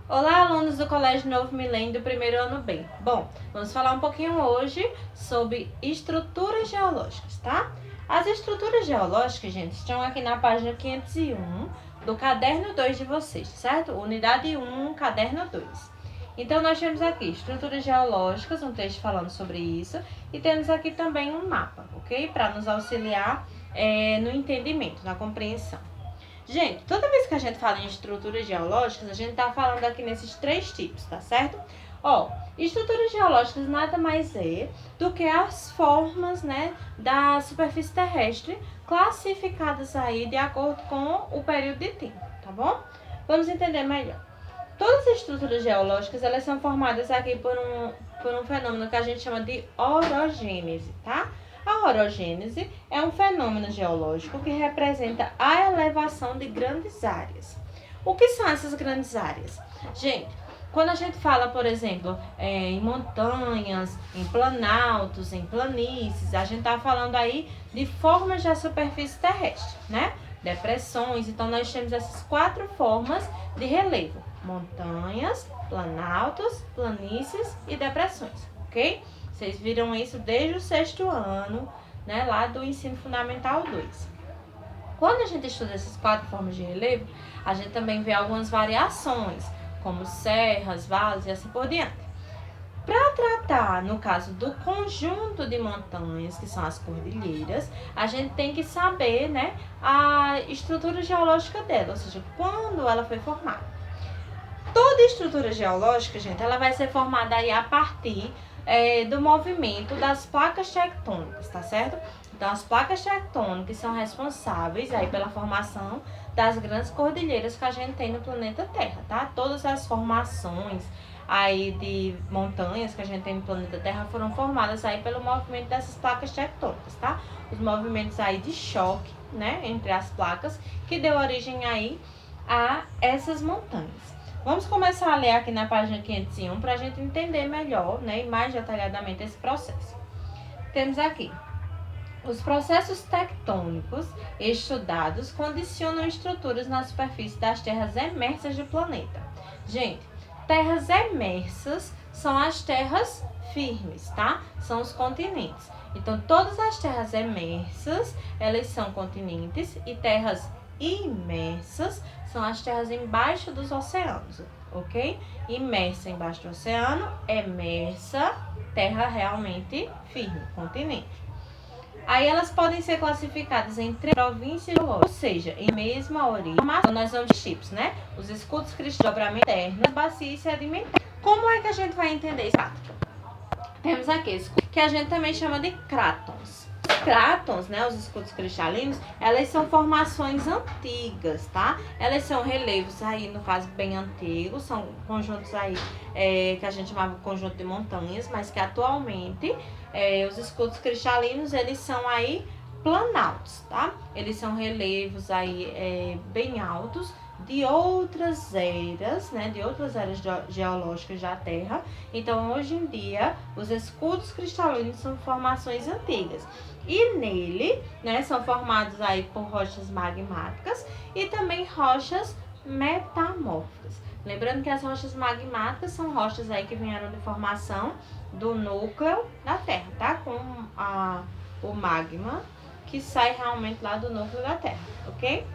Olá, alunos do Colégio Novo Milênio do primeiro ano B. Bom, vamos falar um pouquinho hoje sobre estruturas geológicas, tá? As estruturas geológicas, gente, estão aqui na página 501 do caderno 2 de vocês, certo? Unidade 1, caderno 2. Então, nós temos aqui estruturas geológicas, um texto falando sobre isso, e temos aqui também um mapa, ok? Para nos auxiliar no entendimento, na compreensão. Gente, toda vez que a gente fala em estruturas geológicas, a gente tá falando aqui nesses três tipos, tá certo? Ó, estruturas geológicas nada mais é do que as formas, né, da superfície terrestre classificadas aí de acordo com o período de tempo, tá bom? Vamos entender melhor. Todas as estruturas geológicas, elas são formadas aqui por um fenômeno que a gente chama de orogênese, tá? A orogênese é um fenômeno geológico que representa a elevação de grandes áreas. O que são essas grandes áreas? Gente, quando a gente fala, por exemplo, em montanhas, em planaltos, em planícies, a gente está falando aí de formas da superfície terrestre, né? Depressões, então nós temos essas quatro formas de relevo: montanhas, planaltos, planícies e depressões, ok? Vocês viram isso desde o 6º ano, né, lá do ensino fundamental 2. Quando a gente estuda essas quatro formas de relevo, a gente também vê algumas variações, como serras, vales e assim por diante. Para tratar, no caso do conjunto de montanhas, que são as cordilheiras, a gente tem que saber, né, a estrutura geológica dela, ou seja, quando ela foi formada. Toda estrutura geológica, gente, ela vai ser formada aí a partir do movimento das placas tectônicas, tá certo? Então, as placas tectônicas são responsáveis aí pela formação das grandes cordilheiras que a gente tem no planeta Terra, tá? Todas as formações aí de montanhas que a gente tem no planeta Terra foram formadas aí pelo movimento dessas placas tectônicas, tá? Os movimentos aí de choque, né, entre as placas, que deu origem aí a essas montanhas. Vamos começar a ler aqui na página 501 para a gente entender melhor, né, e mais detalhadamente esse processo. Temos aqui: os processos tectônicos estudados condicionam estruturas na superfície das terras emersas do planeta. Gente, terras emersas são as terras firmes, tá? São os continentes. Então, todas as terras emersas, elas são continentes, e terras imersas são as terras embaixo dos oceanos, ok? Imersa embaixo do oceano, emersa, terra realmente firme, continente. Aí elas podem ser classificadas em três províncias, ou seja, em mesma origem. Então, nós vamos de tipos, né? Os escudos cristais, dobramento interno, bacia e sedimentar. Como é que a gente vai entender isso? Temos aqui escudos que a gente também chama de crátons. Crátons, né, os escudos cristalinos, elas são formações antigas, tá? Elas são relevos aí, no caso, bem antigos, são conjuntos aí que a gente chamava de conjunto de montanhas, mas que atualmente os escudos cristalinos, eles são aí planaltos, tá? Eles são relevos aí bem altos, de outras eras, né, de outras eras geológicas da Terra. Então, hoje em dia, os escudos cristalinos são formações antigas. E nele, né, são formados aí por rochas magmáticas e também rochas metamórficas. Lembrando que as rochas magmáticas são rochas aí que vieram de formação do núcleo da Terra, tá? Com o magma que sai realmente lá do núcleo da Terra, ok?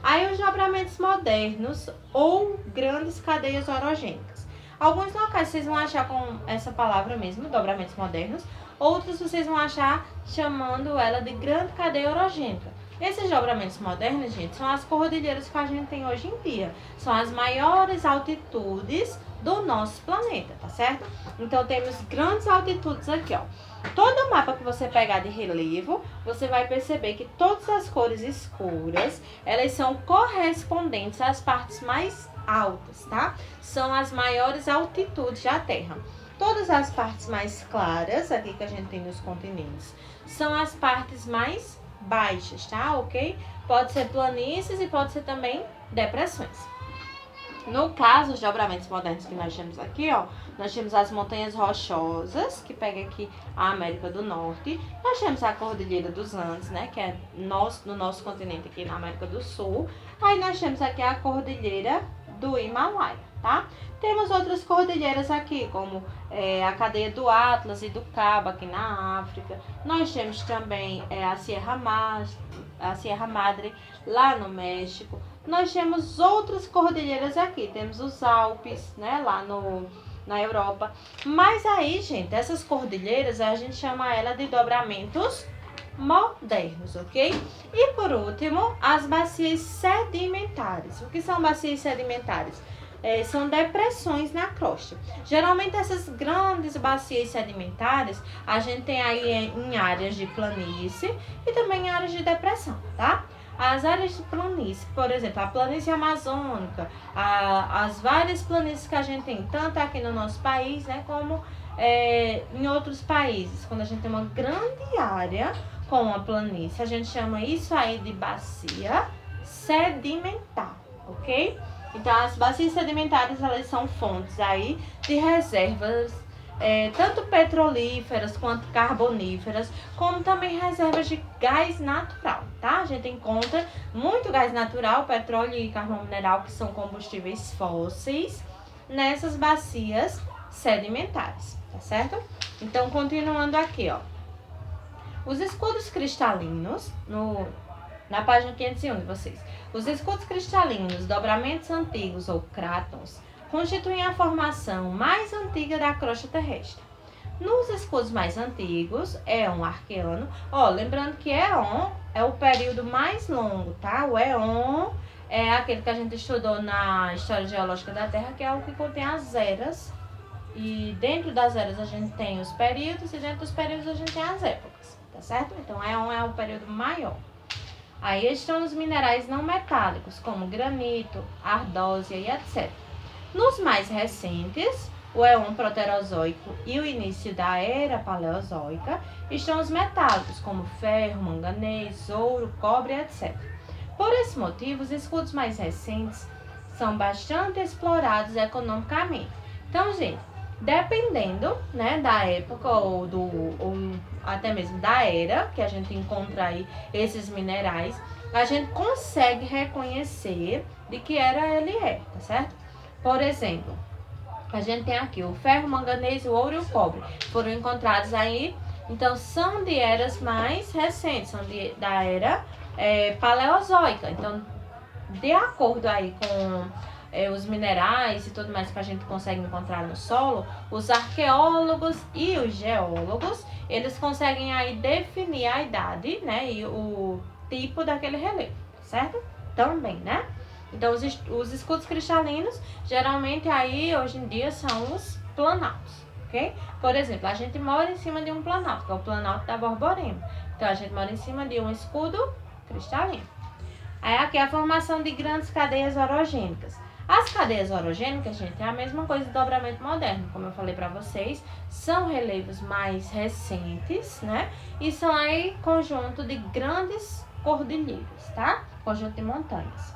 Aí os dobramentos modernos ou grandes cadeias orogênicas. Alguns locais vocês vão achar com essa palavra mesmo, dobramentos modernos. Outros vocês vão achar chamando ela de grande cadeia orogênica. Esses dobramentos modernos, gente, são as cordilheiras que a gente tem hoje em dia. São as maiores altitudes do nosso planeta, tá certo? Então, temos grandes altitudes aqui, ó. Todo mapa que você pegar de relevo, você vai perceber que todas as cores escuras, elas são correspondentes às partes mais altas, tá? São as maiores altitudes da Terra. Todas as partes mais claras, aqui que a gente tem nos continentes, são as partes mais baixas, tá? Ok? Pode ser planícies e pode ser também depressões. No caso, os dobramentos modernos que nós temos aqui, ó, nós temos as montanhas rochosas, que pega aqui a América do Norte. Nós temos a Cordilheira dos Andes, né, que é no nosso continente aqui na América do Sul. Aí nós temos aqui a Cordilheira do Himalaia, tá? Temos outras cordilheiras aqui, como a cadeia do Atlas e do Cabo, aqui na África. Nós temos também a Sierra Madre, lá no México. Nós temos outras cordilheiras aqui, temos os Alpes, né, lá na Europa. Mas aí, gente, essas cordilheiras, a gente chama ela de dobramentos modernos, ok? E por último, as bacias sedimentares. O que são bacias sedimentares? São depressões na crosta. Geralmente essas grandes bacias sedimentares a gente tem aí em áreas de planície e também em áreas de depressão, tá? As áreas de planície, por exemplo, a planície amazônica, as várias planícies que a gente tem, tanto aqui no nosso país, né, como em outros países. Quando a gente tem uma grande área com a planície, a gente chama isso aí de bacia sedimentar, ok? Então, as bacias sedimentares, elas são fontes aí de reservas, tanto petrolíferas quanto carboníferas, como também reservas de gás natural, tá? A gente encontra muito gás natural, petróleo e carvão mineral, que são combustíveis fósseis, nessas bacias sedimentares, tá certo? Então, continuando aqui, ó. Os escudos cristalinos, na página 501 de vocês. Os escudos cristalinos, dobramentos antigos ou crátons, constituem a formação mais antiga da crosta terrestre. Nos escudos mais antigos, éon arqueano, lembrando que éon é o período mais longo, tá? O éon é aquele que a gente estudou na História Geológica da Terra, que é o que contém as eras. E dentro das eras a gente tem os períodos e dentro dos períodos a gente tem as épocas, tá certo? Então, éon é o período maior. Aí estão os minerais não metálicos, como granito, ardósia e etc. Nos mais recentes, o éon proterozoico e o início da era paleozoica, estão os metálicos, como ferro, manganês, ouro, cobre, etc. Por esse motivo, os escudos mais recentes são bastante explorados economicamente. Então, gente, dependendo, né, da época ou até mesmo da era que a gente encontra aí esses minerais, a gente consegue reconhecer de que era ele tá certo? Por exemplo, a gente tem aqui o ferro, manganês, o ouro e o cobre. Foram encontrados aí, então são de eras mais recentes, são da era paleozoica. Então, de acordo aí com os minerais e tudo mais que a gente consegue encontrar no solo, os arqueólogos e os geólogos, eles conseguem aí definir a idade, né, e o tipo daquele relevo, certo? Também, né? Então, os escudos cristalinos, geralmente aí, hoje em dia, são os planaltos, ok? Por exemplo, a gente mora em cima de um planalto, que é o planalto da Borborema. Então, a gente mora em cima de um escudo cristalino. Aí, aqui a formação de grandes cadeias orogênicas. As cadeias orogênicas, gente, é a mesma coisa do dobramento moderno, como eu falei para vocês, são relevos mais recentes, né? E são aí conjunto de grandes cordilheiras, tá? Conjunto de montanhas.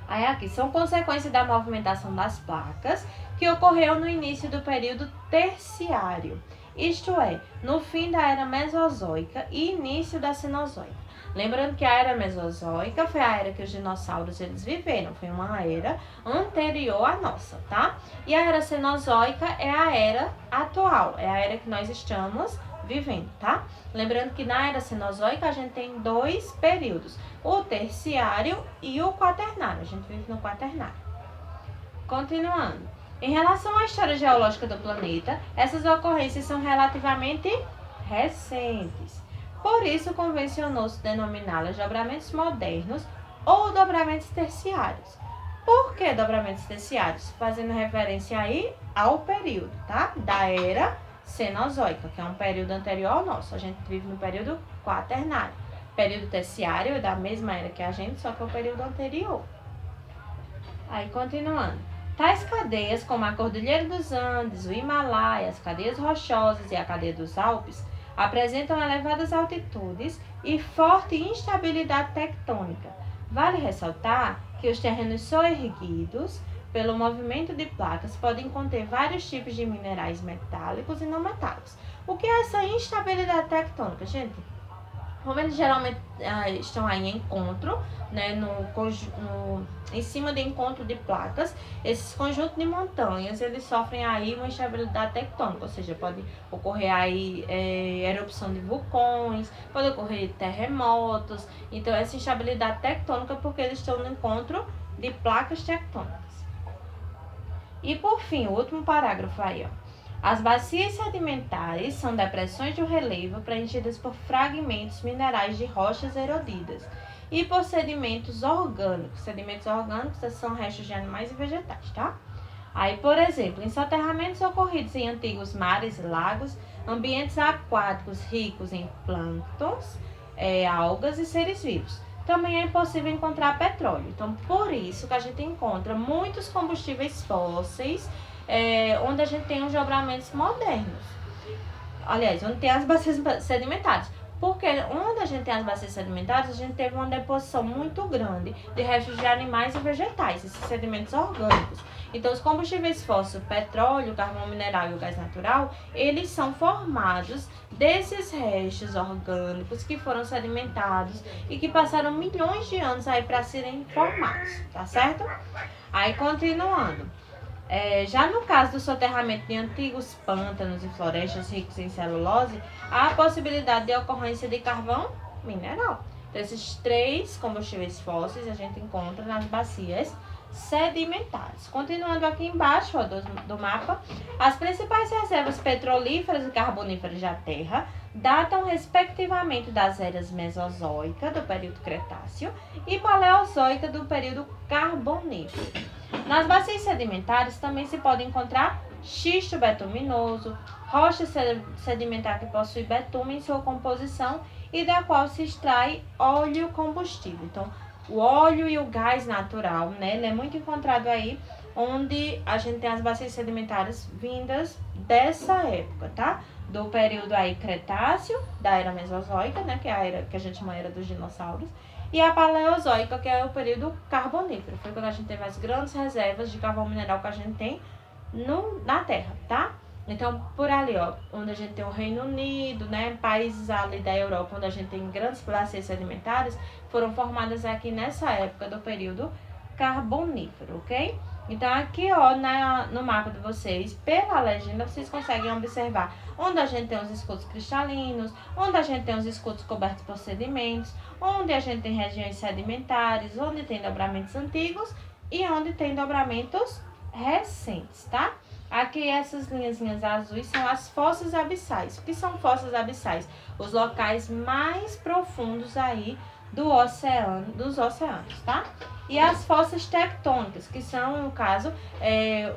Aí aqui são consequência da movimentação das placas que ocorreu no início do período terciário, isto é, no fim da era mesozoica e início da cenozoica. Lembrando que a era mesozoica foi a era que os dinossauros eles viveram, foi uma era anterior à nossa, tá? E a era cenozoica é a era atual, é a era que nós estamos vivendo, tá? Lembrando que na era cenozoica a gente tem dois períodos, o terciário e o quaternário, a gente vive no quaternário. Continuando. Em relação à história geológica do planeta, essas ocorrências são relativamente recentes. Por isso, convencionou-se denominá-las dobramentos modernos ou dobramentos terciários. Por que dobramentos terciários? Fazendo referência aí ao período, tá? Da era cenozoica, que é um período anterior ao nosso. A gente vive no período quaternário. Período terciário é da mesma era que a gente, só que é o período anterior. Aí, continuando. Tais cadeias, como a Cordilheira dos Andes, o Himalaia, as cadeias rochosas e a cadeia dos Alpes, apresentam elevadas altitudes e forte instabilidade tectônica. Vale ressaltar que os terrenos soerguidos pelo movimento de placas podem conter vários tipos de minerais metálicos e não metálicos. O que é essa instabilidade tectônica, gente? Como eles geralmente estão aí em encontro, né, em cima de encontro de placas, esses conjuntos de montanhas, eles sofrem aí uma instabilidade tectônica, ou seja, pode ocorrer aí erupção de vulcões, pode ocorrer terremotos. Então, essa instabilidade tectônica porque eles estão no encontro de placas tectônicas. E por fim, o último parágrafo aí, ó. As bacias sedimentares são depressões do relevo preenchidas por fragmentos minerais de rochas erodidas e por sedimentos orgânicos. Sedimentos orgânicos são restos de animais e vegetais, tá? Aí, por exemplo, em soterramentos ocorridos em antigos mares e lagos, ambientes aquáticos ricos em plânctons, algas e seres vivos. Também é possível encontrar petróleo. Então, por isso que a gente encontra muitos combustíveis fósseis, onde a gente tem os desdobramentos modernos. Aliás, onde tem as bacias sedimentares. Porque onde a gente tem as bacias sedimentares, a gente teve uma deposição muito grande de restos de animais e vegetais, esses sedimentos orgânicos. Então, os combustíveis fósseis, o petróleo, o carvão mineral e o gás natural, eles são formados desses restos orgânicos que foram sedimentados e que passaram milhões de anos aí para serem formados, tá certo? Aí, continuando. Já no caso do soterramento de antigos pântanos e florestas ricos em celulose, há a possibilidade de ocorrência de carvão mineral. Então, esses 3 combustíveis fósseis a gente encontra nas bacias sedimentares. Continuando aqui embaixo do mapa, as principais reservas petrolíferas e carboníferas da Terra datam respectivamente das eras Mesozoica, do período Cretáceo, e Paleozoica, do período Carbonífero. Nas bacias sedimentares também se pode encontrar xisto betuminoso, rocha sedimentar que possui betume em sua composição e da qual se extrai óleo combustível. Então, o óleo e o gás natural, né, ele é muito encontrado aí onde a gente tem as bacias sedimentares vindas dessa época, tá? Do período aí Cretáceo, da era Mesozoica, né, que é a era que a gente chama era dos dinossauros, e a Paleozoica, que é o período Carbonífero. Foi quando a gente teve as grandes reservas de carvão mineral que a gente tem na Terra, tá? Então, por ali, ó, onde a gente tem o Reino Unido, né, países ali da Europa, onde a gente tem grandes bacias sedimentares, foram formadas aqui nessa época do período Carbonífero, ok? Então, aqui, ó, no mapa de vocês, pela legenda, vocês conseguem observar onde a gente tem os escudos cristalinos, onde a gente tem os escudos cobertos por sedimentos, onde a gente tem regiões sedimentares, onde tem dobramentos antigos e onde tem dobramentos recentes, tá? Aqui essas linhazinhas azuis são as fossas abissais. O que são fossas abissais? Os locais mais profundos aí dos oceanos, tá? E as fossas tectônicas, que são, no caso,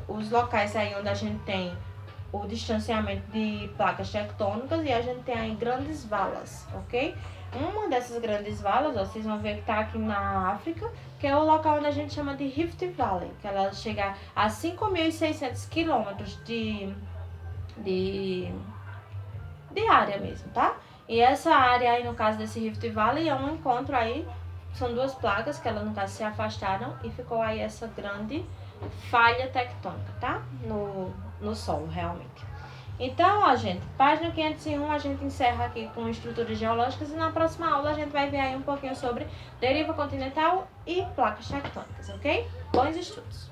os locais aí onde a gente tem o distanciamento de placas tectônicas e a gente tem aí grandes valas, ok? Uma dessas grandes valas, ó, vocês vão ver que tá aqui na África, que é o local onde a gente chama de Rift Valley, que ela chega a 5.600 quilômetros de área mesmo, tá? E essa área aí, no caso desse Rift Valley, é um encontro aí, são 2 placas que elas, no caso, se afastaram e ficou aí essa grande falha tectônica, tá? No solo, realmente. Então, ó, gente, página 501 a gente encerra aqui com estruturas geológicas e na próxima aula a gente vai ver aí um pouquinho sobre deriva continental e placas tectônicas, ok? Bons estudos!